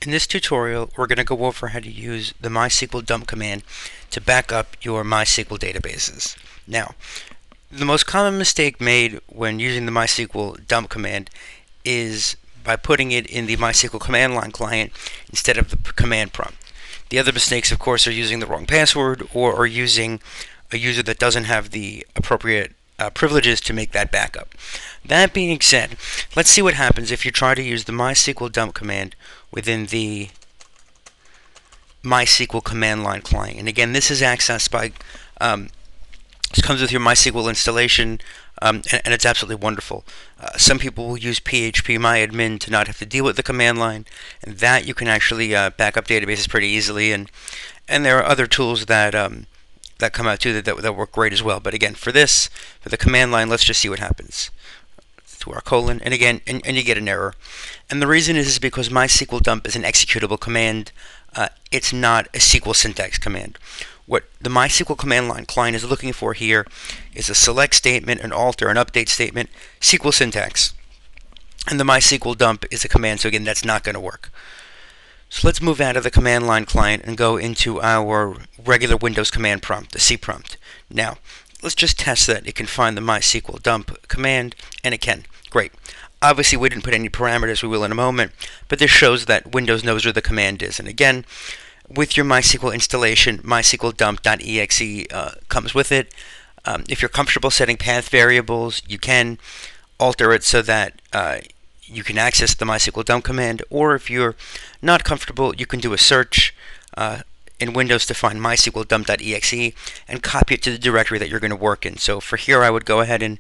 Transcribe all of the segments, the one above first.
In this tutorial, we're going to go over how to use the mysqldump command to back up your MySQL databases. Now, the most common mistake made when using the mysqldump command is by putting it in the MySQL command line client instead of the command prompt. The other mistakes, of course, are using the wrong password or using a user that doesn't have the appropriate privileges to make that backup. That being said, let's see what happens if you try to use the mysqldump command within the MySQL command line client. And again, this is accessed by, this comes with your MySQL installation, and it's absolutely wonderful. Some people will use phpMyAdmin to not have to deal with the command line, and that you can actually back up databases pretty easily. And there are other tools that that come out too that work great as well. But again, for the command line, let's just see what happens. To our colon, and again, and you get an error. And the reason is because mysqldump is an executable command. It's not a SQL syntax command. What the MySQL command line client is looking for here is a select statement, an alter, an update statement, SQL syntax. And the mysqldump is a command, so again, that's not going to work. So let's move out of the command line client and go into our regular Windows command prompt, the C prompt. Now, let's just test that it can find the mysqldump command, and it can. Great. Obviously, we didn't put any parameters, we will in a moment, but this shows that Windows knows where the command is. And again, with your MySQL installation, mysqldump.exe comes with it. If you're comfortable setting path variables, you can alter it so that you can access the mysqldump command, or if you're not comfortable, you can do a search in Windows to find mysqldump.exe and copy it to the directory that you're going to work in. So for here, I would go ahead and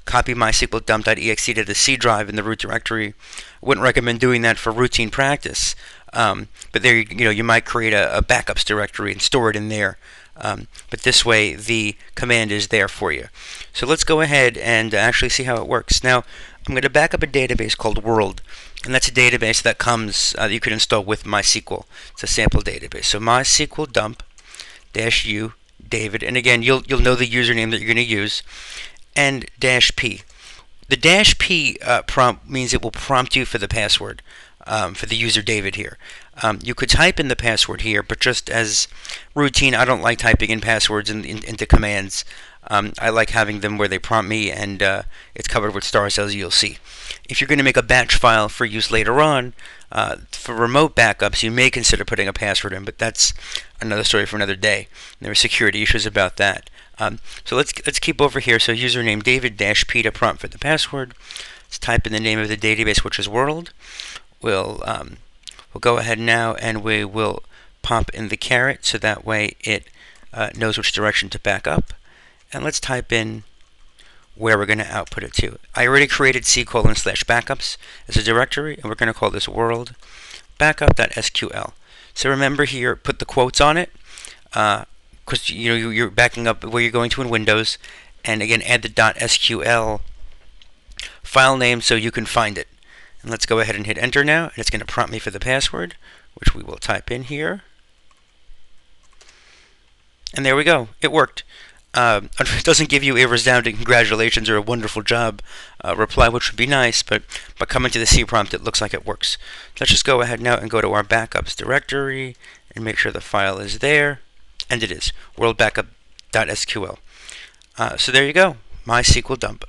copy mysqldump.exe to the C drive in the root directory. I wouldn't recommend doing that for routine practice, but there you might create a backups directory and store it in there. But this way, the command is there for you. So let's go ahead and actually see how it works. Now, I'm going to back up a database called World, and that's a database that comes you can install with MySQL. It's a sample database. So mysqldump-u David, and again, you'll know the username that you're going to use, and -p. The -p prompt means it will prompt you for the password for the user David here. You could type in the password here, but just as routine, I don't like typing in passwords into commands. I like having them where they prompt me, and it's covered with stars, as you'll see. If you're going to make a batch file for use later on, for remote backups, you may consider putting a password in, but that's another story for another day. There are security issues about that. So let's keep over here. So username David -p to prompt for the password. Let's type in the name of the database, which is World. We'll go ahead now and we will pop in the caret so that way it knows which direction to back up. And let's type in where we're going to output it to. I already created c:/backups as a directory, and we're going to call this world backup.sql. So remember here, put the quotes on it, because you're backing up where you're going to in Windows, and again add the .sql file name so you can find it. And let's go ahead and hit enter now, and it's going to prompt me for the password, which we will type in here. And there we go. It worked. It doesn't give you a resounding congratulations or a wonderful job reply, which would be nice, but by coming to the C prompt, it looks like it works. Let's just go ahead now and go to our backups directory and make sure the file is there, and it is, worldbackup.sql. So there you go, MySQL dump.